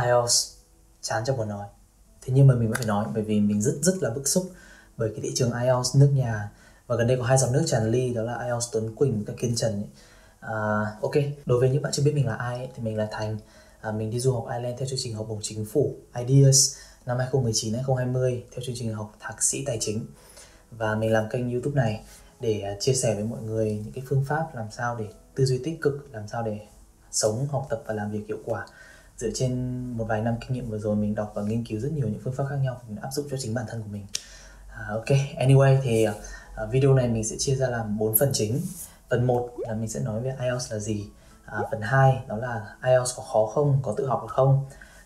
IELTS chán cho muốn nói. Thế nhưng mà mình vẫn phải nói, bởi vì mình rất là bức xúc bởi cái thị trường IELTS nước nhà. Và gần đây có hai dòng nước tràn ly, đó là IELTS Tuấn Quỳnh và Kiên Trần ấy. Ok, đối với những bạn chưa biết mình là ai ấy, thì mình là Thành. Mình đi du học Ireland theo chương trình học bổng chính phủ IDEAS năm 2019-2020 theo chương trình học thạc sĩ tài chính. Và mình làm kênh YouTube này để chia sẻ với mọi người những cái phương pháp làm sao để tư duy tích cực, làm sao để sống, học tập và làm việc hiệu quả. Dựa trên một vài năm kinh nghiệm vừa rồi, mình đọc và nghiên cứu rất nhiều những phương pháp khác nhau mình áp dụng cho chính bản thân của mình. Ok, anyway thì video này mình sẽ chia ra làm 4 phần chính. Phần 1 là mình sẽ nói về IELTS là gì. Phần 2 đó là IELTS có khó không, có tự học được không.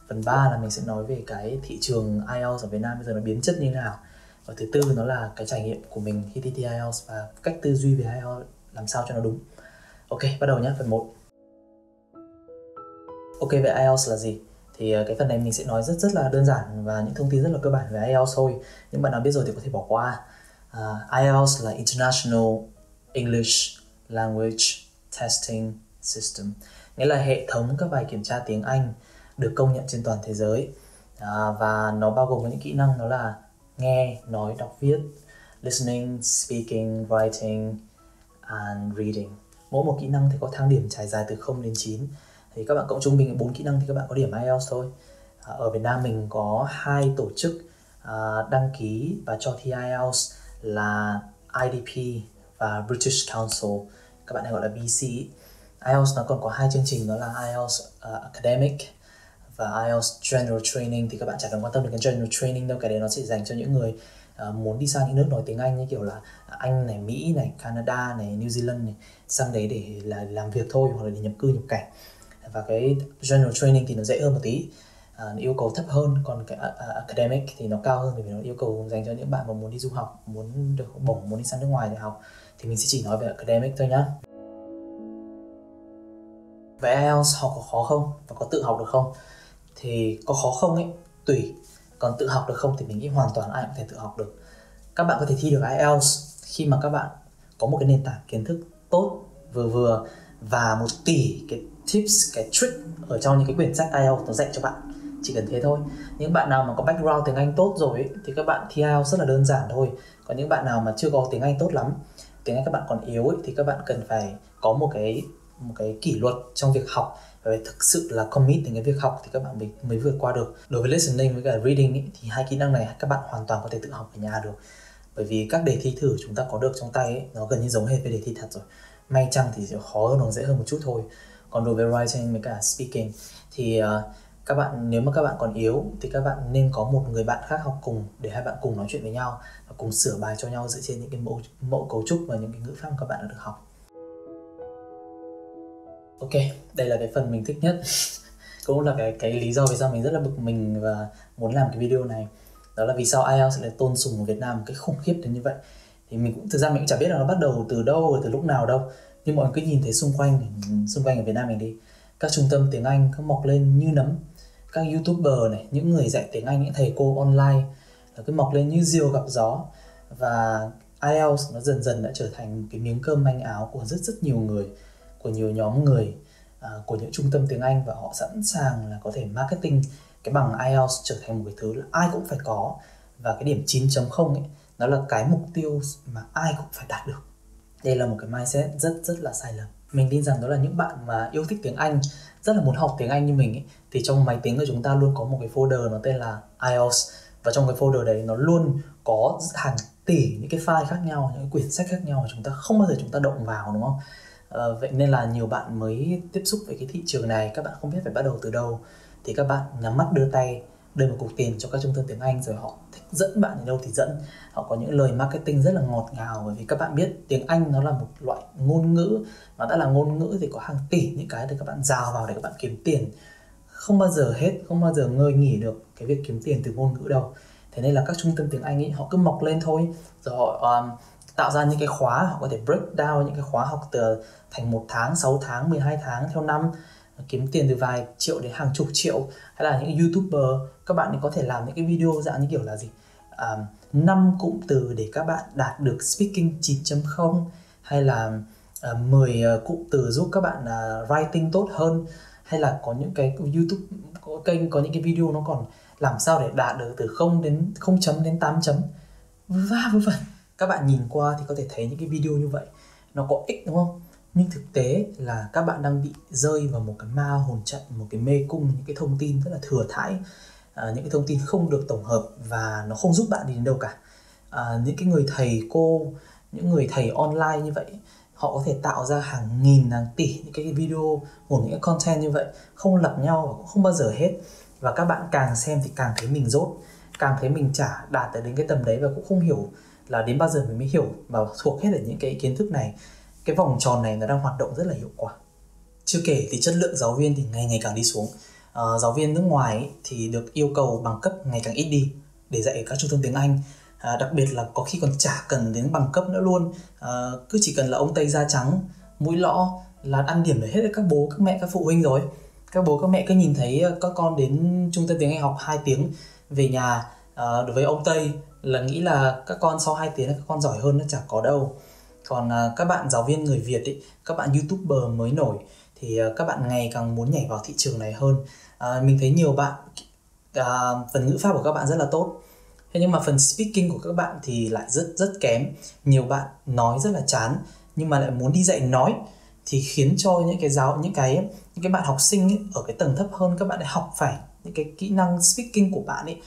Phần 3 là mình sẽ nói về cái thị trường IELTS ở Việt Nam bây giờ nó biến chất như nào. Và thứ tư nó là cái trải nghiệm của mình khi thi IELTS và cách tư duy về IELTS làm sao cho nó đúng. Ok, bắt đầu nhé, phần 1. Ok, về IELTS là gì? Thì cái phần này mình sẽ nói rất là đơn giản và những thông tin rất là cơ bản về IELTS thôi. Những bạn nào biết rồi thì có thể bỏ qua. IELTS là International English Language Testing System, nghĩa là hệ thống các bài kiểm tra tiếng Anh được công nhận trên toàn thế giới. Và nó bao gồm những kỹ năng đó là nghe, nói, đọc, viết, listening, speaking, writing and reading. Mỗi một kỹ năng thì có thang điểm trải dài từ 0 đến 9. Thì các bạn cộng trung bình 4 kỹ năng thì các bạn có điểm IELTS thôi. Ở Việt Nam mình có 2 tổ chức đăng ký và cho thi IELTS là IDP và British Council, các bạn hay gọi là BC. IELTS nó còn có 2 chương trình, đó là IELTS Academic và IELTS General Training. Thì các bạn chẳng cần quan tâm đến cái General Training đâu, cái đấy nó chỉ dành cho những người muốn đi sang những nước nói tiếng Anh như kiểu là Anh này, Mỹ này, Canada này, New Zealand này, sang đấy để là làm việc thôi, hoặc là để nhập cư nhập cảnh. Và cái General Training thì nó dễ hơn một tí, yêu cầu thấp hơn. Còn cái Academic thì nó cao hơn, vì nó yêu cầu dành cho những bạn mà muốn đi du học, muốn được bổng, muốn đi sang nước ngoài để học. Thì mình sẽ chỉ nói về Academic thôi nhá. Về IELTS học có khó không và có tự học được không? Thì có khó không ấy tùy, còn tự học được không thì mình nghĩ hoàn toàn ai cũng có thể tự học được. Các bạn có thể thi được IELTS khi mà các bạn có một cái nền tảng kiến thức tốt, vừa và 1 tỷ cái tips, cái trick ở trong những cái quyển sách IELTS nó dạy cho bạn. Chỉ cần thế thôi. Những bạn nào mà có background tiếng Anh tốt rồi ấy, thì các bạn thi IELTS rất là đơn giản thôi. Còn những bạn nào mà chưa có tiếng Anh tốt lắm, tiếng Anh các bạn còn yếu ấy, thì các bạn cần phải có một cái kỷ luật trong việc học và phải thực sự là commit đến cái việc học thì các bạn mới vượt qua được. Đối với listening với cả reading ấy, thì 2 kỹ năng này các bạn hoàn toàn có thể tự học ở nhà được. Bởi vì các đề thi thử chúng ta có được trong tay ấy, nó gần như giống hệt với đề thi thật rồi. May chăng thì sẽ khó hơn hoặc dễ hơn một chút thôi. Còn đối với writing với cả speaking thì các bạn, nếu mà các bạn còn yếu thì các bạn nên có một người bạn khác học cùng, để hai bạn cùng nói chuyện với nhau và cùng sửa bài cho nhau dựa trên những cái mẫu cấu trúc và những cái ngữ pháp các bạn đã được học. Ok, đây là cái phần mình thích nhất. Cũng là cái lý do vì sao mình rất là bực mình và muốn làm cái video này. Đó là vì sao IELTS lại tôn sùng ở Việt Nam một cái khủng khiếp đến như vậy. Thì mình cũng, thực ra mình cũng chả biết là nó bắt đầu từ đâu, từ lúc nào đâu. Nhưng mọi người cứ nhìn thấy xung quanh ở Việt Nam mình đi, các trung tâm tiếng Anh cứ mọc lên như nấm. Các YouTuber này, những người dạy tiếng Anh, những thầy cô online là cứ mọc lên như diều gặp gió. Và IELTS nó dần đã trở thành cái miếng cơm manh áo của rất nhiều người, của nhiều nhóm người, của những trung tâm tiếng Anh, và họ sẵn sàng là có thể marketing cái bằng IELTS trở thành một cái thứ là ai cũng phải có. Và cái điểm 9.0 ấy, nó là cái mục tiêu mà ai cũng phải đạt được. Đây là một cái mindset rất là sai lầm. Mình tin rằng đó là những bạn mà yêu thích tiếng Anh, rất là muốn học tiếng Anh như mình ấy, thì trong máy tính của chúng ta luôn có một cái folder nó tên là IELTS. Và trong cái folder đấy nó luôn có hàng tỷ những cái file khác nhau, những cái quyển sách khác nhau mà chúng ta không bao giờ chúng ta động vào, đúng không? Vậy nên là nhiều bạn mới tiếp xúc với cái thị trường này, các bạn không biết phải bắt đầu từ đâu. Thì các bạn nhắm mắt đưa tay, đưa một cục tiền cho các trung tâm tiếng Anh, rồi họ thích dẫn bạn đến đâu thì dẫn. Họ có những lời marketing rất là ngọt ngào, bởi vì các bạn biết tiếng Anh nó là một loại ngôn ngữ, mà đã là ngôn ngữ thì có hàng tỷ những cái để các bạn rào vào để các bạn kiếm tiền. Không bao giờ hết, không bao giờ ngơi nghỉ được cái việc kiếm tiền từ ngôn ngữ đâu. Thế nên là các trung tâm tiếng Anh ấy, họ cứ mọc lên thôi, rồi họ tạo ra những cái khóa, họ có thể break down những cái khóa học từ thành 1 tháng, 6 tháng, 12 tháng theo năm, kiếm tiền từ vài triệu đến hàng chục triệu. Hay là những YouTuber, các bạn có thể làm những cái video dạng như kiểu là gì, 5 cụm từ để các bạn đạt được speaking 9.0, hay là 10 cụm từ giúp các bạn writing tốt hơn, hay là có những cái YouTube có kênh có những cái video nó còn làm sao để đạt được từ 0 đến 0 chấm đến 8 chấm vân vân. Các bạn nhìn qua thì có thể thấy những cái video như vậy nó có ích đúng không? Nhưng thực tế là các bạn đang bị rơi vào một cái ma hồn trận, một cái mê cung, những cái thông tin rất là thừa thãi, những cái thông tin không được tổng hợp và nó không giúp bạn đi đến đâu cả. Những cái người thầy cô, những người thầy online như vậy, họ có thể tạo ra hàng nghìn, hàng tỷ những cái video, những cái content như vậy, không lặp nhau và cũng không bao giờ hết. Và các bạn càng xem thì càng thấy mình dốt, càng thấy mình chả đạt tới đến cái tầm đấy, và cũng không hiểu là đến bao giờ mình mới hiểu và thuộc hết được những cái kiến thức này. Cái vòng tròn này nó đang hoạt động rất là hiệu quả. Chưa kể thì chất lượng giáo viên thì ngày ngày càng đi xuống. Giáo viên nước ngoài ấy, thì được yêu cầu bằng cấp ngày càng ít đi để dạy ở các trung tâm tiếng Anh. Đặc biệt là có khi còn chả cần đến bằng cấp nữa luôn. Cứ chỉ cần là ông Tây da trắng, mũi lõ là ăn điểm để hết các bố, các mẹ, các phụ huynh rồi. Các bố, các mẹ cứ nhìn thấy các con đến trung tâm tiếng Anh học 2 tiếng, về nhà đối với ông Tây là nghĩ là các con sau 2 tiếng các con giỏi hơn, nó chả có đâu. Còn các bạn giáo viên người Việt ấy, các bạn YouTuber mới nổi thì các bạn ngày càng muốn nhảy vào thị trường này hơn. Mình thấy nhiều bạn phần ngữ pháp của các bạn rất là tốt, thế nhưng mà phần speaking của các bạn thì lại rất kém. Nhiều bạn nói rất là chán nhưng mà lại muốn đi dạy nói, thì khiến cho những cái bạn học sinh ấy, ở cái tầng thấp hơn, các bạn lại học phải những cái kỹ năng speaking của bạn ấy,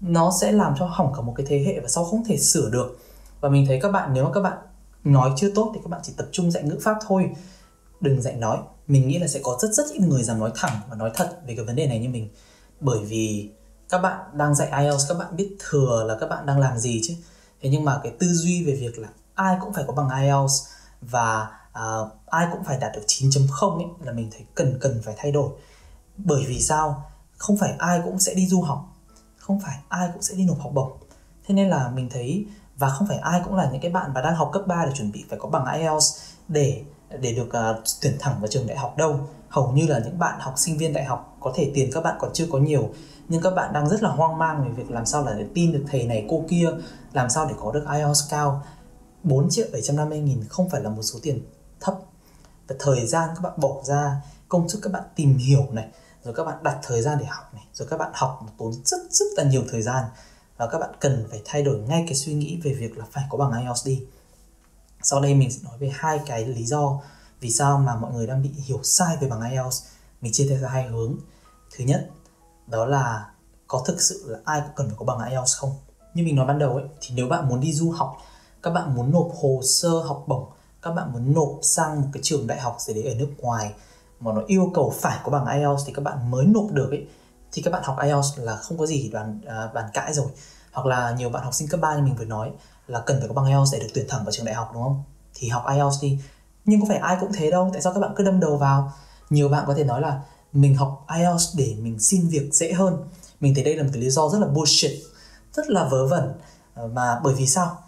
nó sẽ làm cho hỏng cả một cái thế hệ và sau không thể sửa được. Và mình thấy các bạn, nếu mà các bạn nói chưa tốt thì các bạn chỉ tập trung dạy ngữ pháp thôi, đừng dạy nói. Mình nghĩ là sẽ có rất ít người dám nói thẳng và nói thật về cái vấn đề này như mình. Bởi vì các bạn đang dạy IELTS, các bạn biết thừa là các bạn đang làm gì chứ. Thế nhưng mà cái tư duy về việc là ai cũng phải có bằng IELTS và ai cũng phải đạt được 9.0 ấy, là mình thấy cần phải thay đổi. Bởi vì sao? Không phải ai cũng sẽ đi du học, không phải ai cũng sẽ đi nộp học bổng. Thế nên là mình thấy, và không phải ai cũng là những cái bạn mà đang học cấp 3 để chuẩn bị phải có bằng IELTS để được tuyển thẳng vào trường đại học đâu. Hầu như là những bạn học sinh viên đại học, có thể tiền các bạn còn chưa có nhiều, nhưng các bạn đang rất là hoang mang về việc làm sao là để tin được thầy này cô kia, làm sao để có được IELTS cao. 4.750.000 không phải là một số tiền thấp. Và thời gian các bạn bỏ ra, công sức các bạn tìm hiểu này, rồi các bạn đặt thời gian để học này, rồi các bạn học tốn rất là nhiều thời gian. Và các bạn cần phải thay đổi ngay cái suy nghĩ về việc là phải có bằng IELTS đi. Sau đây mình sẽ nói về 2 cái lý do vì sao mà mọi người đang bị hiểu sai về bằng IELTS. Mình chia theo 2 hướng. Thứ nhất, đó là có thực sự là ai cũng cần phải có bằng IELTS không? Như mình nói ban đầu ấy, thì nếu bạn muốn đi du học, các bạn muốn nộp hồ sơ học bổng, các bạn muốn nộp sang một cái trường đại học gì đấy ở nước ngoài mà nó yêu cầu phải có bằng IELTS thì các bạn mới nộp được ấy, thì các bạn học IELTS là không có gì bàn cãi rồi. Hoặc là nhiều bạn học sinh cấp 3 như mình vừa nói là cần phải có bằng IELTS để được tuyển thẳng vào trường đại học, đúng không? Thì học IELTS đi. Nhưng có phải ai cũng thế đâu, tại sao các bạn cứ đâm đầu vào? Nhiều bạn có thể nói là mình học IELTS để mình xin việc dễ hơn. Mình thấy đây là một cái lý do rất là bullshit, rất là vớ vẩn. Mà bởi vì sao?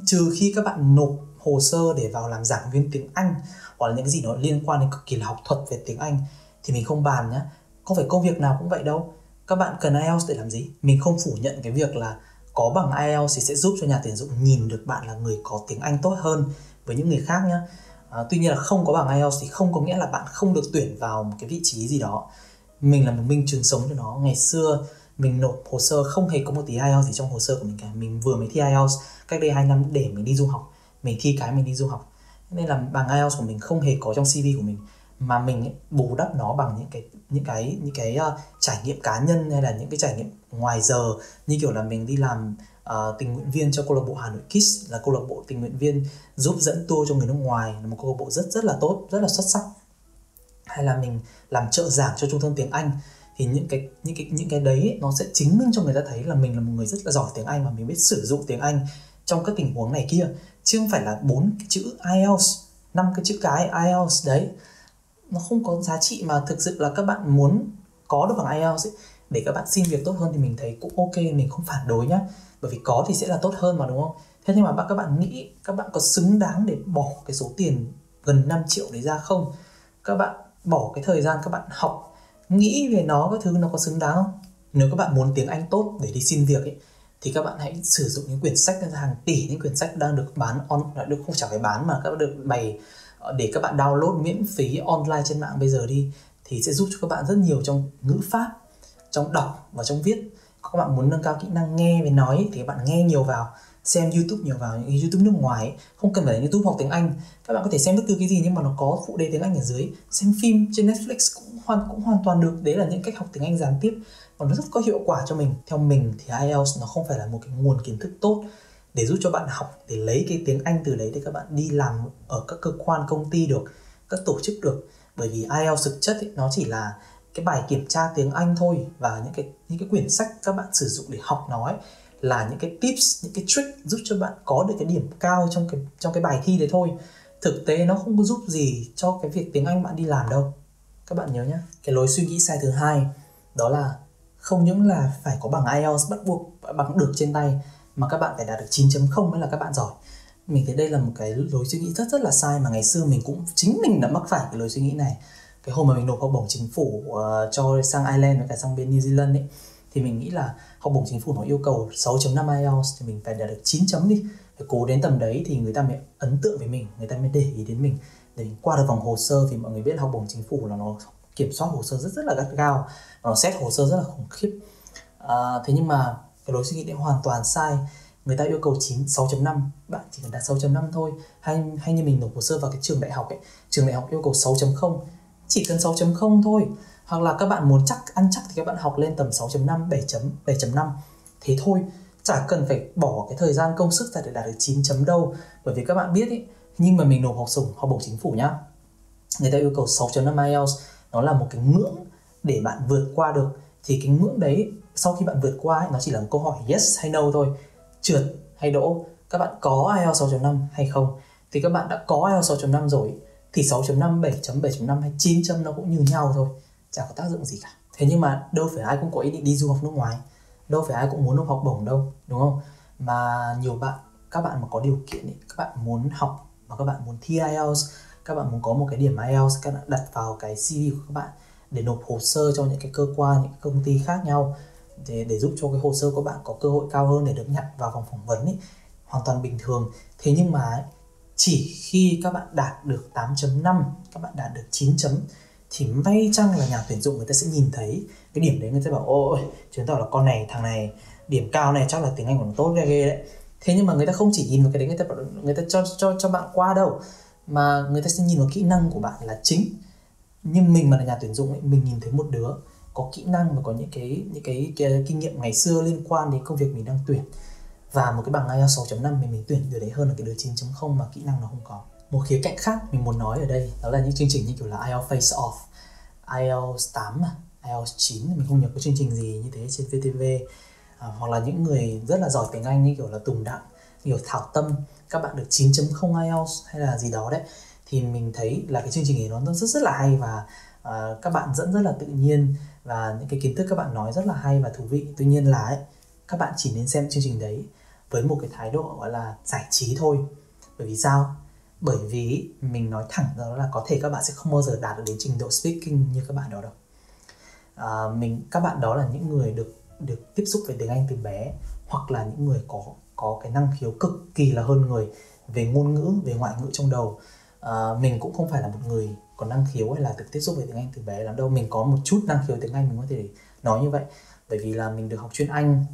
Trừ khi các bạn nộp hồ sơ để vào làm giảng viên tiếng Anh hoặc là những cái gì đó liên quan đến cực kỳ là học thuật về tiếng Anh thì mình không bàn nhá. Không phải công việc nào cũng vậy đâu. Các bạn cần IELTS để làm gì? Mình không phủ nhận cái việc là có bằng IELTS thì sẽ giúp cho nhà tuyển dụng nhìn được bạn là người có tiếng Anh tốt hơn với những người khác nhá. Tuy nhiên là không có bằng IELTS thì không có nghĩa là bạn không được tuyển vào một cái vị trí gì đó. Mình là một minh chứng sống cho nó. Ngày xưa mình nộp hồ sơ không hề có một tí IELTS gì trong hồ sơ của mình cả. Mình vừa mới thi IELTS cách đây 2 năm để mình đi du học. Mình thi cái mình đi du học, nên là bằng IELTS của mình không hề có trong CV của mình, mà mình bù đắp nó bằng những cái trải nghiệm cá nhân hay là những cái trải nghiệm ngoài giờ, như kiểu là mình đi làm tình nguyện viên cho câu lạc bộ Hà Nội Kids, là câu lạc bộ tình nguyện viên giúp dẫn tour cho người nước ngoài, là một câu lạc bộ rất là tốt, rất là xuất sắc. Hay là mình làm trợ giảng cho trung tâm tiếng Anh, thì những cái đấy nó sẽ chứng minh cho người ta thấy là mình là một người rất là giỏi tiếng Anh và mình biết sử dụng tiếng Anh trong các tình huống này kia, chứ không phải là 4 cái chữ IELTS, 5 cái chữ cái IELTS đấy nó không có giá trị. Mà thực sự là các bạn muốn có được bằng IELTS ấy, để các bạn xin việc tốt hơn thì mình thấy cũng ok, mình không phản đối nhá, bởi vì có thì sẽ là tốt hơn mà, đúng không? Thế nhưng mà các bạn nghĩ các bạn có xứng đáng để bỏ cái số tiền gần 5 triệu đấy ra không? Các bạn bỏ cái thời gian các bạn học, nghĩ về nó các thứ, nó có xứng đáng không? Nếu các bạn muốn tiếng Anh tốt để đi xin việc ấy, thì các bạn hãy sử dụng những quyển sách hàng tỷ, những quyển sách đang được bán được, không phải bán mà các bạn được bày để các bạn download miễn phí online trên mạng bây giờ đi. thì sẽ giúp cho các bạn rất nhiều trong ngữ pháp, trong đọc và trong viết. Các bạn muốn nâng cao kỹ năng nghe với nói thì các bạn nghe nhiều vào, xem YouTube nhiều vào, những cái YouTube nước ngoài ấy. Không cần phải là YouTube học tiếng Anh, các bạn có thể xem bất cứ cái gì nhưng mà nó có phụ đề tiếng Anh ở dưới. Xem phim trên Netflix cũng hoàn toàn được. Đấy là những cách học tiếng Anh gián tiếp và nó rất có hiệu quả cho mình. Theo mình thì IELTS nó không phải là một cái nguồn kiến thức tốt để giúp cho bạn học, để lấy cái tiếng Anh từ đấy để các bạn đi làm ở các cơ quan công ty được, các tổ chức được. Bởi vì IELTS thực chất ấy, nó chỉ là cái bài kiểm tra tiếng Anh thôi, và những cái quyển sách các bạn sử dụng để học nó ấy, là những cái tips, những cái trick giúp cho bạn có được cái điểm cao trong cái bài thi đấy thôi. Thực tế nó không có giúp gì cho cái việc tiếng Anh bạn đi làm đâu. Các bạn nhớ nhé. Cái lối suy nghĩ sai thứ hai đó là không những là phải có bằng IELTS bắt buộc, bằng được trên tay, mà các bạn phải đạt được 9.0 mới là các bạn giỏi. Mình thấy đây là một cái lối suy nghĩ rất là sai, mà ngày xưa chính mình đã mắc phải cái lối suy nghĩ này. Cái hôm mà mình nộp học bổng chính phủ cho sang Ireland với cả sang bên New Zealand ấy, thì mình nghĩ là học bổng chính phủ nó yêu cầu 6.5 IELTS thì mình phải đạt được 9 chấm đi, phải cố đến tầm đấy thì người ta mới ấn tượng với mình, người ta mới để ý đến mình để mình qua được vòng hồ sơ. Vì mọi người biết học bổng chính phủ là nó kiểm soát hồ sơ rất là gắt gao, nó xét hồ sơ rất là khủng khiếp. Thế nhưng mà cái lối suy nghĩ đấy hoàn toàn sai. Người ta yêu cầu 6.5, bạn chỉ cần đạt 6.5 thôi. Hay như mình nộp hồ sơ vào cái trường đại học ấy, trường đại học yêu cầu 6.0, chỉ cần 6.0 thôi. Hoặc là các bạn muốn ăn chắc thì các bạn học lên tầm 6.5, 7.5. Thế thôi, chả cần phải bỏ cái thời gian công sức ra để đạt được 9 chấm đâu. Bởi vì các bạn biết ấy, nhưng mà mình nộp học bổng chính phủ nhá, người ta yêu cầu 6.5 IELTS, nó là một cái ngưỡng để bạn vượt qua được. Thì cái ngưỡng đấy sau khi bạn vượt qua ấy, nó chỉ là một câu hỏi yes hay no thôi, trượt hay đỗ. Các bạn có IELTS 6.5 hay không? Thì các bạn đã có IELTS 6.5 rồi thì 6.5, 7.5 hay 9 chấm nó cũng như nhau thôi, chả có tác dụng gì cả. Thế nhưng mà đâu phải ai cũng có ý định đi du học nước ngoài, đâu phải ai cũng muốn nộp học bổng đâu, đúng không? Mà nhiều bạn, các bạn mà có điều kiện ấy, các bạn muốn học và các bạn muốn thi IELTS, các bạn muốn có một cái điểm IELTS, các bạn đặt vào cái CV của các bạn để nộp hồ sơ cho những cái cơ quan, những cái công ty khác nhau, để giúp cho cái hồ sơ của bạn có cơ hội cao hơn để được nhận vào vòng phỏng vấn ấy, hoàn toàn bình thường. Thế nhưng mà chỉ khi các bạn đạt được 8.5, các bạn đạt được 9 chấm thì may chăng là nhà tuyển dụng người ta sẽ nhìn thấy cái điểm đấy, người ta bảo ôi, chứng tỏ là thằng này điểm cao này chắc là tiếng Anh của nó tốt ghê đấy. Thế nhưng mà người ta không chỉ nhìn vào cái đấy, người ta cho bạn qua đâu, mà người ta sẽ nhìn vào kỹ năng của bạn là chính. Nhưng mình mà là nhà tuyển dụng ấy, mình nhìn thấy một đứa có kỹ năng và có những cái kinh nghiệm ngày xưa liên quan đến công việc mình đang tuyển, và một cái bằng IELTS 6.5 mình tuyển đứa đấy hơn là cái đứa 9.0 mà kỹ năng nó không có. Một khía cạnh khác mình muốn nói ở đây đó là những chương trình như kiểu là IELTS Face Off, IELTS 8, IELTS 9, mình không nhớ có chương trình gì như thế trên VTV. Hoặc là những người rất là giỏi tiếng Anh như kiểu là Tùng Đặng, như kiểu Thảo Tâm, các bạn được 9.0 IELTS hay là gì đó đấy, thì mình thấy là cái chương trình ấy nó rất là hay, và các bạn dẫn rất là tự nhiên, và những cái kiến thức các bạn nói rất là hay và thú vị. Tuy nhiên là ấy, các bạn chỉ nên xem chương trình đấy với một cái thái độ gọi là giải trí thôi. Bởi vì sao? Bởi vì mình nói thẳng ra là có thể các bạn sẽ không bao giờ đạt được đến trình độ speaking như các bạn đó đâu. Các bạn đó là những người được tiếp xúc với tiếng Anh từ bé, hoặc là những người có cái năng khiếu cực kỳ là hơn người về ngôn ngữ, về ngoại ngữ trong đầu. Mình cũng không phải là một người có năng khiếu hay là được tiếp xúc với tiếng Anh từ bé lắm đâu. Mình có một chút năng khiếu tiếng Anh, mình có thể nói như vậy, bởi vì là mình được học chuyên Anh.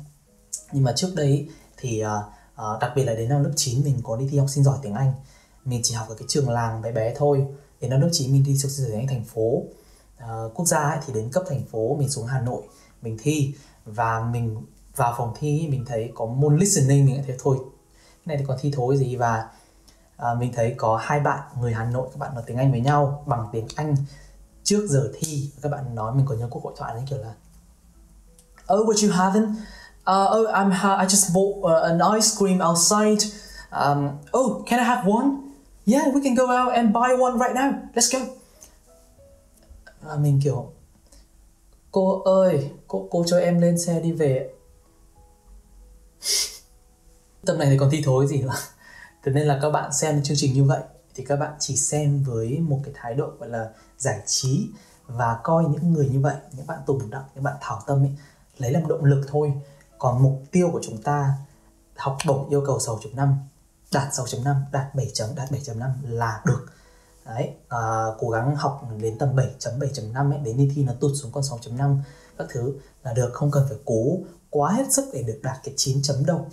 Nhưng mà trước đấy thì đặc biệt là đến năm lớp 9 mình có đi thi học sinh giỏi tiếng Anh. Mình chỉ học ở cái trường làng bé bé thôi. Đến năm lớp 9 mình đi học sinh giỏi tiếng Anh thành phố. Quốc gia ấy, thì đến cấp thành phố mình xuống Hà Nội mình thi, và mình vào phòng thi mình thấy có môn listening, mình thấy thôi cái này thì còn thi thối gì. Và mình thấy có hai bạn người Hà Nội, các bạn nói tiếng Anh với nhau bằng tiếng Anh trước giờ thi. Các bạn nói, mình có nhớ cuộc hội thoại như kiểu là oh, what you having? I just bought an ice cream outside. Oh, can I have one? Yeah, we can go out and buy one right now. Let's go. Và mình kiểu, cô ơi, cô cho em lên xe đi về. Tầm này thì còn thi thối gì nữa. Thế nên là các bạn xem chương trình như vậy thì các bạn chỉ xem với một cái thái độ gọi là giải trí, và coi những người như vậy, những bạn Tùng Đặng, những bạn Thảo Tâm ấy, lấy làm động lực thôi. Còn mục tiêu của chúng ta, học bổng yêu cầu 6.5, đạt 6.5, đạt 7 chấm, đạt 7.5 là được. Đấy, cố gắng học đến tầm 7.7.5 ấy, đến đi thi nó tụt xuống còn 6.5 các thứ là được, không cần phải cố quá hết sức để được đạt cái 9 chấm đâu.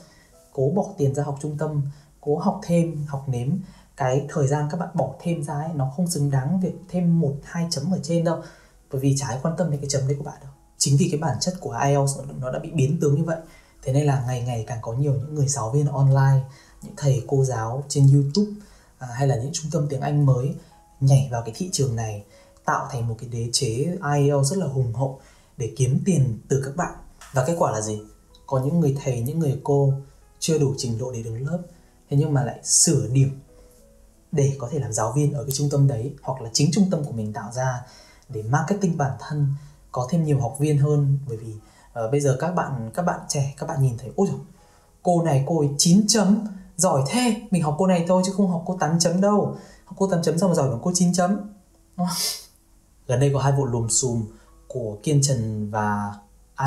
Cố bỏ tiền ra học trung tâm, cố học thêm, học nếm. Cái thời gian các bạn bỏ thêm ra ấy, nó không xứng đáng việc thêm 1-2 chấm ở trên đâu, bởi vì chả ai quan tâm đến cái chấm đấy của bạn đâu. Chính vì cái bản chất của IELTS nó đã bị biến tướng như vậy, thế nên là ngày ngày càng có nhiều những người giáo viên online, những thầy cô giáo trên YouTube hay là những trung tâm tiếng Anh mới nhảy vào cái thị trường này, tạo thành một cái đế chế IELTS rất là hùng hậu để kiếm tiền từ các bạn. Và kết quả là gì? Có những người thầy, những người cô chưa đủ trình độ để đứng lớp, thế nhưng mà lại sửa điểm để có thể làm giáo viên ở cái trung tâm đấy, hoặc là chính trung tâm của mình tạo ra để marketing bản thân, có thêm nhiều học viên hơn. Bởi vì bây giờ các bạn trẻ, các bạn nhìn thấy ôi dồi, cô này cô ấy 9 chấm, giỏi thế, mình học cô này thôi chứ không học cô 8 chấm đâu. Học cô 8 chấm xong rồi giỏi bằng cô 9 chấm. Gần đây có 2 vụ lùm xùm của Kiên Trần và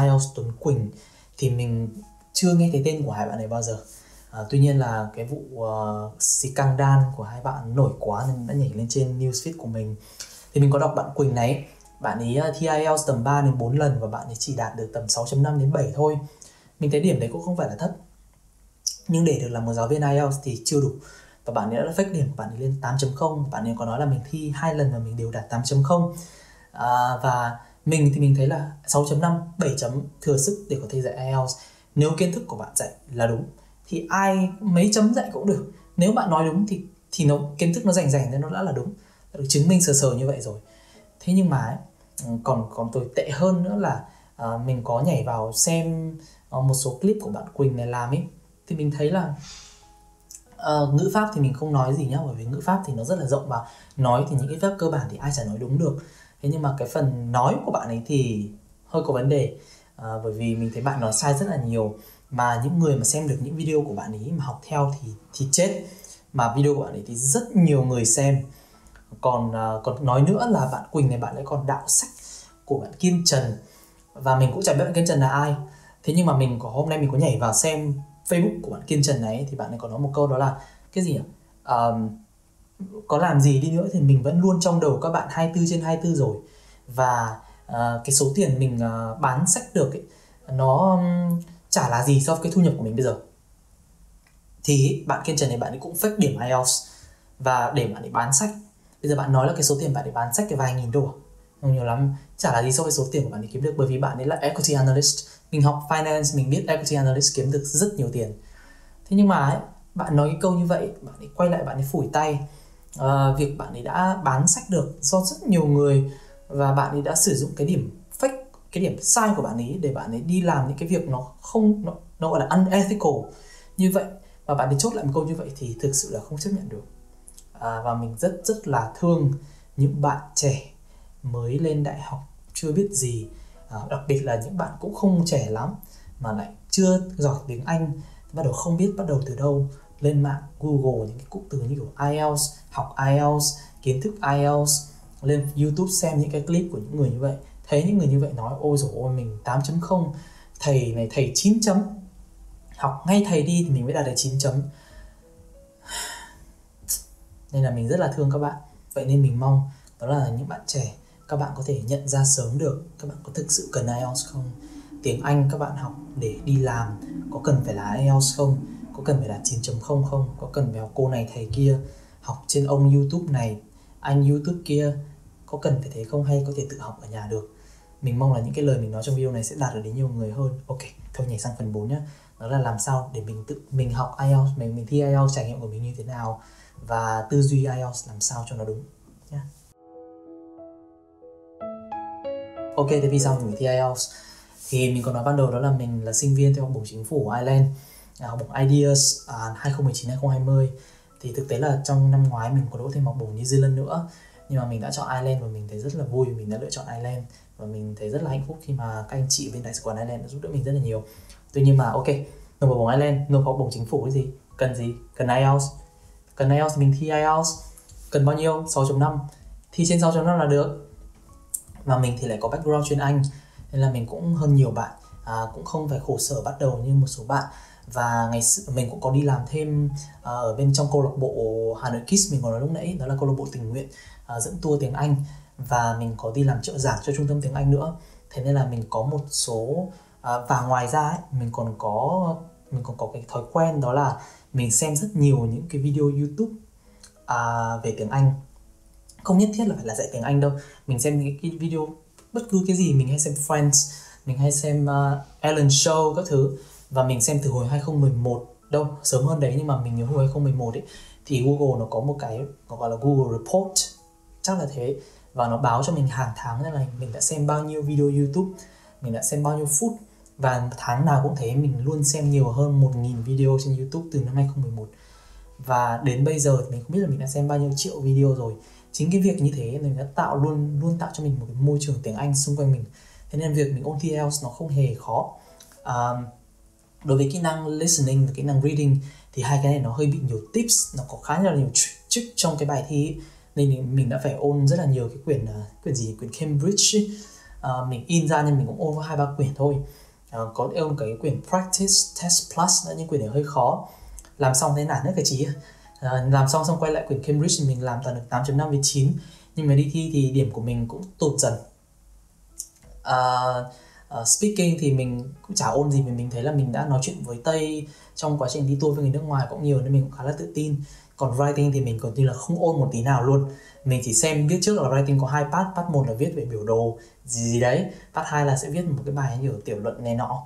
IELTS Tuấn Quỳnh, thì mình chưa nghe thấy tên của hai bạn này bao giờ. Tuy nhiên là cái vụ scandal của hai bạn nổi quá nên đã nhảy lên trên newsfeed của mình. Thì mình có đọc bạn Quỳnh này, bạn ấy thi IELTS tầm 3-4 lần và bạn ấy chỉ đạt được tầm 6.5 đến 7 thôi. Mình thấy điểm đấy cũng không phải là thấp, nhưng để được làm một giáo viên IELTS thì chưa đủ. Và bạn ấy đã fake điểm của bạn ấy lên 8.0. Bạn ấy có nói là mình thi 2 lần và mình đều đạt 8.0. Và mình thì mình thấy là 6.5, 7 chấm thừa sức để có thể dạy IELTS. Nếu kiến thức của bạn dạy là đúng thì ai mấy chấm dạy cũng được. Nếu bạn nói đúng thì nó kiến thức nó rành nên nó đã là đúng, đã được chứng minh sờ như vậy rồi. Thế nhưng mà ấy, còn tồi tệ hơn nữa là mình có nhảy vào xem một số clip của bạn Quỳnh này làm ấy, thì mình thấy là ngữ pháp thì mình không nói gì nhá, bởi vì ngữ pháp thì nó rất là rộng và nói thì những cái phép cơ bản thì ai chả nói đúng được. Thế nhưng mà cái phần nói của bạn ấy thì hơi có vấn đề, bởi vì mình thấy bạn nói sai rất là nhiều, mà những người mà xem được những video của bạn ấy mà học theo thì chết. Mà video của bạn ấy thì rất nhiều người xem. Còn nói nữa là bạn Quỳnh này bạn ấy còn đạo sách của bạn Kiên Trần, và mình cũng chẳng biết bạn Kiên Trần là ai. Thế nhưng mà hôm nay mình có nhảy vào xem Facebook của bạn Kiên Trần này, thì bạn ấy có nói một câu, đó là cái gì nhỉ? Có làm gì đi nữa thì mình vẫn luôn trong đầu các bạn 24/24 rồi. Và cái số tiền mình bán sách được ấy, nó chả là gì so với cái thu nhập của mình bây giờ. Thì bạn Kiên Trần này bạn ấy cũng fake điểm IELTS và để bạn ấy bán sách. Bây giờ bạn nói là cái số tiền bạn ấy bán sách cái vài nghìn đô, không nhiều lắm, chả là gì so với số tiền của bạn ấy kiếm được. Bởi vì bạn ấy là equity analyst, mình học finance, mình biết equity analyst kiếm được rất nhiều tiền. Thế nhưng mà ấy, bạn nói cái câu như vậy, bạn ấy quay lại bạn ấy phủi tay việc bạn ấy đã bán sách được do rất nhiều người, và bạn ấy đã sử dụng cái điểm fake, cái điểm sai của bạn ấy để bạn ấy đi làm những cái việc nó gọi là unethical như vậy. Và bạn ấy chốt lại một câu như vậy thì thực sự là không chấp nhận được. Và mình rất là thương những bạn trẻ mới lên đại học chưa biết gì, đặc biệt là những bạn cũng không trẻ lắm mà lại chưa giỏi tiếng Anh, bắt đầu không biết bắt đầu từ đâu, lên mạng Google những cái cụm từ như kiểu IELTS, học IELTS, kiến thức IELTS, lên YouTube xem những cái clip của những người như vậy, thấy những người như vậy nói ôi dồi ôi mình 8.0, thầy này thầy 9 chấm, học ngay thầy đi thì mình mới đạt được 9 chấm. Nên là mình rất là thương các bạn. Vậy nên mình mong đó là những bạn trẻ, các bạn có thể nhận ra sớm được các bạn có thực sự cần IELTS không. Tiếng Anh các bạn học để đi làm có cần phải là IELTS không? Có cần phải là 9.0 không? Có cần phải học cô này thầy kia, học trên ông YouTube này, anh YouTube kia, có cần phải thế không, hay có thể tự học ở nhà được? Mình mong là những cái lời mình nói trong video này sẽ đạt được đến nhiều người hơn. Ok, thôi nhảy sang phần 4 nhé. Đó là làm sao để mình học IELTS, mình thi IELTS, trải nghiệm của mình như thế nào, và tư duy IELTS làm sao cho nó đúng nhé. Ok, thế vì sao mình thi IELTS? Thì mình có nói ban đầu đó là mình là sinh viên theo học bổng chính phủ Ireland, học bổng IDEAS 2019-2020. Thì thực tế là trong năm ngoái mình có đỗ thêm học bổng New Zealand nữa, nhưng mà mình đã chọn Ireland và mình thấy rất là vui, mình đã lựa chọn Ireland và mình thấy rất là hạnh phúc khi mà các anh chị bên đại sứ quán Ireland đã giúp đỡ mình rất là nhiều. Tuy nhiên mà ok, nộp học bổng Ireland, nộp học bổng chính phủ cái gì? Cần gì? Cần IELTS. Cần IELTS thì mình thi IELTS. Cần bao nhiêu? 6.5. Thi trên 6.5 là được. Và mình thì lại có background chuyên Anh, nên là mình cũng hơn nhiều bạn, cũng không phải khổ sở bắt đầu như một số bạn Và mình cũng có đi làm thêm ở bên trong câu lạc bộ Hà Nội Kids mình còn nói lúc nãy, đó là câu lạc bộ tình nguyện dẫn tour tiếng Anh, và mình có đi làm trợ giảng cho trung tâm tiếng Anh nữa. Thế nên là mình có một số và ngoài ra ấy, mình còn có cái thói quen, đó là mình xem rất nhiều những cái video YouTube về tiếng Anh. Không nhất thiết là phải là dạy tiếng Anh đâu, mình xem những cái video bất cứ cái gì. Mình hay xem Friends, mình hay xem Ellen Show các thứ. Và mình xem từ hồi 2011, đâu sớm hơn đấy, nhưng mà mình nhớ hồi 2011 ấy thì Google nó có một cái gọi là Google Report, chắc là thế, và nó báo cho mình hàng tháng là mình đã xem bao nhiêu video YouTube, mình đã xem bao nhiêu phút. Và tháng nào cũng thế, mình luôn xem nhiều hơn 1.000 video trên YouTube từ năm 2011. Và đến bây giờ thì mình không biết là mình đã xem bao nhiêu triệu video rồi. Chính cái việc như thế mình đã luôn tạo cho mình một cái môi trường tiếng Anh xung quanh mình. Thế nên việc mình ôn thi IELTS nó không hề khó. Đối với kỹ năng listening và kỹ năng reading thì hai cái này nó hơi bị nhiều tips, nó có khá là nhiều trick trong cái bài thi ấy. Nên mình đã phải ôn rất là nhiều cái quyển Cambridge ấy. Mình in ra nhưng mình cũng ôn có 2-3 quyển thôi. Có ôn cái quyển Practice Test Plus nữa, nhưng quyển này hơi khó. Làm xong thế nản hết cái trí. Làm xong quay lại quyển Cambridge thì mình làm toàn được 8.5 với 9. Nhưng mà đi thi thì điểm của mình cũng tụt dần. Speaking thì mình cũng chả ôn gì, vì mình thấy là mình đã nói chuyện với Tây trong quá trình đi tour với người nước ngoài cũng nhiều, nên mình cũng khá là tự tin. Còn writing thì mình gần như là không ôn một tí nào luôn. Mình chỉ xem biết trước là writing có 2 part. Part 1 là viết về biểu đồ gì đấy, part 2 là sẽ viết một cái bài như tiểu luận này nọ.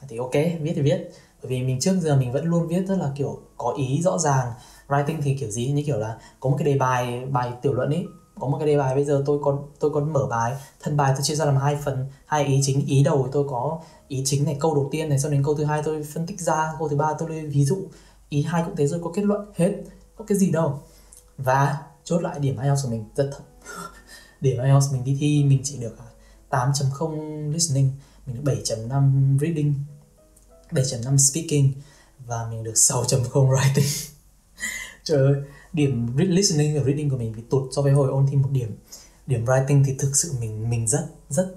Thì ok, viết thì viết. Bởi vì mình trước giờ mình vẫn luôn viết rất là kiểu có ý rõ ràng. Writing thì kiểu gì, như kiểu là có một cái đề bài tiểu luận ấy, có một cái đề bài bây giờ tôi có mở bài, thân bài tôi chia ra làm 2 phần, 2 ý chính. Ý đầu tôi có ý chính này, câu đầu tiên này, sau đến câu thứ hai tôi phân tích ra, câu thứ ba tôi lấy ví dụ, ý 2 cũng thế, rồi có kết luận hết, có cái gì đâu. Và chốt lại điểm IELTS của mình rất thấp. Điểm IELTS mình đi thi mình chỉ được 8.0 listening, mình được 7.5 reading, 7.5 speaking, và mình được 6.0 writing. Trời ơi, điểm listening và reading của mình bị tụt so với hồi ôn thi 1 điểm. Điểm writing thì thực sự mình rất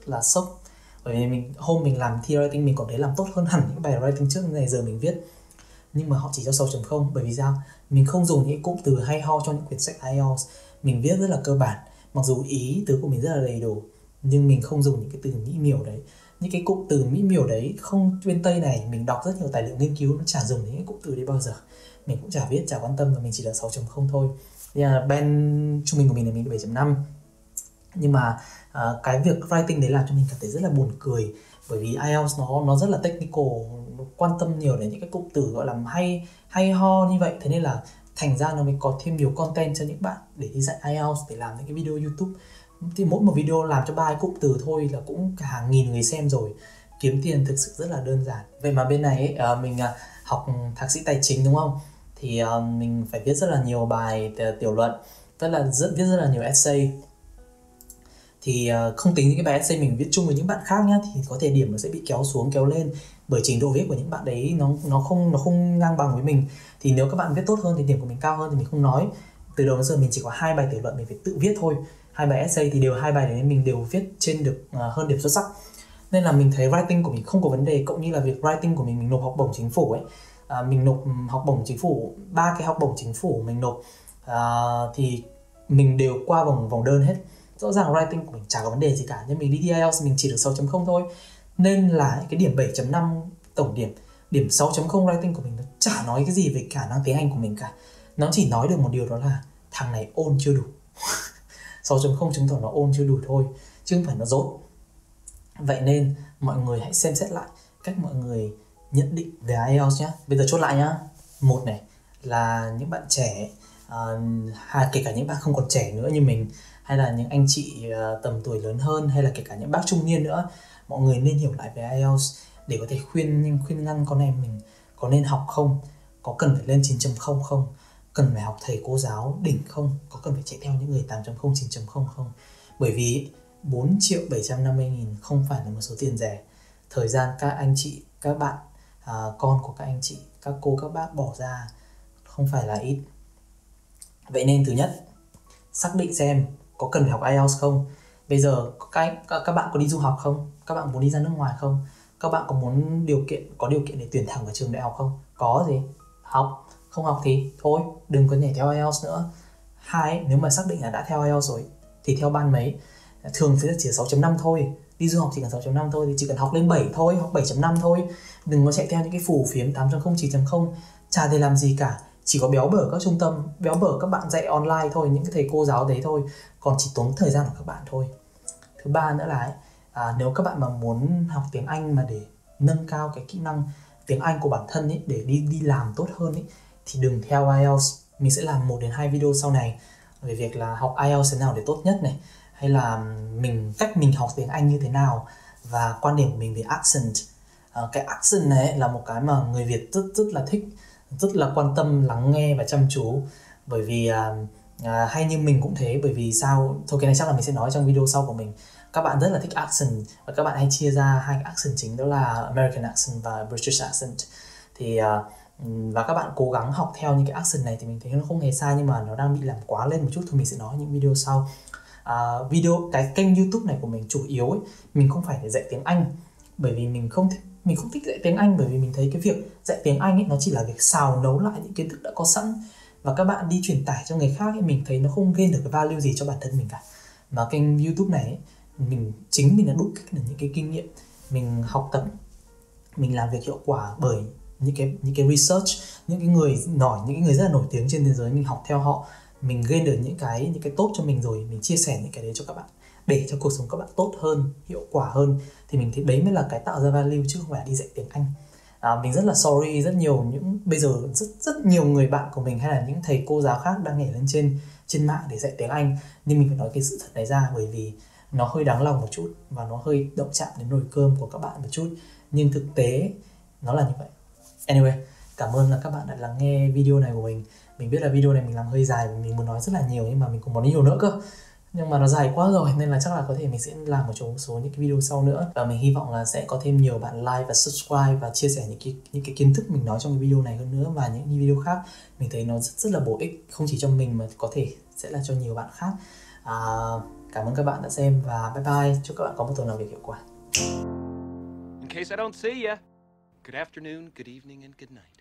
là sốc. Bởi vì hôm mình làm thi writing mình còn thấy làm tốt hơn hẳn những bài writing trước này giờ mình viết. Nhưng mà họ chỉ cho 6.0. Bởi vì sao? Mình không dùng những cụm từ hay ho trong những quyển sách IELTS. Mình viết rất là cơ bản. Mặc dù ý tứ của mình rất là đầy đủ, nhưng mình không dùng những cái từ mỹ miều đấy. Những cái cụm từ mỹ miều đấy không, bên Tây này mình đọc rất nhiều tài liệu nghiên cứu, nó chả dùng những cái cụm từ đấy bao giờ. Mình cũng chả viết, chả quan tâm, và mình chỉ là 6.0 thôi. Band trung bình của mình là mình 7.5. Nhưng mà cái việc writing đấy làm cho mình cảm thấy rất là buồn cười. Bởi vì IELTS nó rất là technical, nó quan tâm nhiều đến những cái cụm từ gọi là hay ho như vậy. Thế nên là thành ra nó mới có thêm nhiều content cho những bạn để đi dạy IELTS, để làm những cái video YouTube. Thì mỗi một video làm cho 3 cụm từ thôi là cũng cả hàng nghìn người xem rồi. Kiếm tiền thực sự rất là đơn giản. Vậy mà bên này ấy, mình học thạc sĩ tài chính đúng không? Thì mình phải viết rất là nhiều bài tiểu luận, viết rất là nhiều essay. Thì không tính những cái bài essay mình viết chung với những bạn khác nhá, thì có thể điểm nó sẽ bị kéo xuống kéo lên, bởi trình độ viết của những bạn đấy nó không ngang bằng với mình. Thì nếu các bạn viết tốt hơn thì điểm của mình cao hơn thì mình không nói. Từ đầu đến giờ mình chỉ có 2 bài tiểu luận mình phải tự viết thôi, 2 bài essay thì 2 bài đấy mình đều viết trên được hơn điểm xuất sắc. Nên là mình thấy writing của mình không có vấn đề. Cộng như là việc writing của mình nộp học bổng chính phủ ấy, mình nộp học bổng chính phủ, 3 cái học bổng chính phủ mình nộp, thì mình đều qua vòng đơn hết. Rõ ràng writing của mình chả có vấn đề gì cả. Nhưng mình đi thi IELTS mình chỉ được 6.0 thôi. Nên là cái điểm 7.5 tổng điểm 6.0 writing của mình nó chả nói cái gì về khả năng tiếng Anh của mình cả. Nó chỉ nói được một điều, đó là thằng này ôn chưa đủ. 6.0 chứng tỏ nó ôn chưa đủ thôi, chứ không phải nó dốt. Vậy nên mọi người hãy xem xét lại cách mọi người nhận định về IELTS nhé. Bây giờ chốt lại nhá. Một này là những bạn trẻ, kể cả những bạn không còn trẻ nữa như mình, hay là những anh chị tầm tuổi lớn hơn, hay là kể cả những bác trung niên nữa, mọi người nên hiểu lại về IELTS để có thể khuyên ngăn con em mình có nên học không, có cần phải lên 9.0 không, cần phải học thầy cô giáo đỉnh không, có cần phải chạy theo những người 8.0, 9.0 không. Bởi vì 4.750.000 không phải là một số tiền rẻ. Thời gian các anh chị, các bạn, con của các anh chị, các cô, các bác bỏ ra không phải là ít. Vậy nên thứ nhất, xác định xem có cần phải học IELTS không. Bây giờ các bạn có đi du học không? Các bạn muốn đi ra nước ngoài không? Các bạn có muốn có điều kiện để tuyển thẳng vào trường đại học không? Có gì? Học. Không học thì thôi, đừng có nhảy theo IELTS nữa. 2, nếu mà xác định là đã theo IELTS rồi thì theo ban mấy? Thường thì chỉ 6.5 thôi. Đi du học chỉ cần 6.5 thôi, thì chỉ cần học lên 7 thôi, học 7.5 thôi. Đừng có chạy theo những cái phù phiếm 8.0, 9.0, chả để làm gì cả. Chỉ có béo bở các trung tâm, béo bở các bạn dạy online thôi, những cái thầy cô giáo đấy thôi, còn chỉ tốn thời gian của các bạn thôi. Thứ ba nữa là nếu các bạn mà muốn học tiếng Anh mà để nâng cao cái kỹ năng tiếng Anh của bản thân ấy, để đi làm tốt hơn ấy, thì đừng theo IELTS. Mình sẽ làm 1 đến 2 video sau này về việc là học IELTS thế nào để tốt nhất này, hay là cách mình học tiếng Anh như thế nào, và quan điểm của mình về accent. Cái accent này là một cái mà người Việt rất là thích, rất là quan tâm, lắng nghe và chăm chú. Bởi vì hay như mình cũng thế. Bởi vì sao? Thôi cái này chắc là mình sẽ nói trong video sau của mình. Các bạn rất là thích accent, và các bạn hay chia ra 2 accent chính, đó là American accent và British accent. Thì và các bạn cố gắng học theo những cái accent này thì mình thấy nó không hề sai, nhưng mà nó đang bị làm quá lên một chút. Thôi mình sẽ nói những video sau. Cái kênh YouTube này của mình chủ yếu ấy, mình không phải để dạy tiếng Anh, bởi vì mình không thích dạy tiếng Anh. Bởi vì mình thấy cái việc dạy tiếng Anh ấy, nó chỉ là việc xào nấu lại những kiến thức đã có sẵn, và các bạn đi truyền tải cho người khác ấy, mình thấy nó không gain được cái value gì cho bản thân mình cả. Mà kênh YouTube này ấy, mình đã đúc kết được những cái kinh nghiệm, mình học tập, mình làm việc hiệu quả bởi những cái research, những cái người rất là nổi tiếng trên thế giới. Mình học theo họ, mình gain được những cái tốt cho mình, rồi mình chia sẻ những cái đấy cho các bạn, để cho cuộc sống các bạn tốt hơn, hiệu quả hơn. Thì mình thấy đấy mới là cái tạo ra value, chứ không phải đi dạy tiếng Anh. Mình rất là sorry, bây giờ rất nhiều người bạn của mình hay là những thầy cô giáo khác đang nhảy lên trên mạng để dạy tiếng Anh, nhưng mình phải nói cái sự thật này ra, bởi vì nó hơi đáng lòng một chút và nó hơi động chạm đến nồi cơm của các bạn một chút, nhưng thực tế nó là như vậy. Anyway, cảm ơn là các bạn đã lắng nghe video này của mình. Mình biết là video này mình làm hơi dài, mình muốn nói rất là nhiều, nhưng mà mình cũng muốn nói nhiều nữa cơ, nhưng mà nó dài quá rồi, nên là chắc là có thể mình sẽ làm một số những cái video sau nữa. Và mình hy vọng là sẽ có thêm nhiều bạn like và subscribe và chia sẻ những cái kiến thức mình nói trong cái video này hơn nữa, và những video khác. Mình thấy nó rất là bổ ích, không chỉ cho mình mà có thể sẽ là cho nhiều bạn khác. Cảm ơn các bạn đã xem và bye bye. Chúc các bạn có một tuần làm việc hiệu quả. In case I don't see ya, good afternoon, good evening, and good night.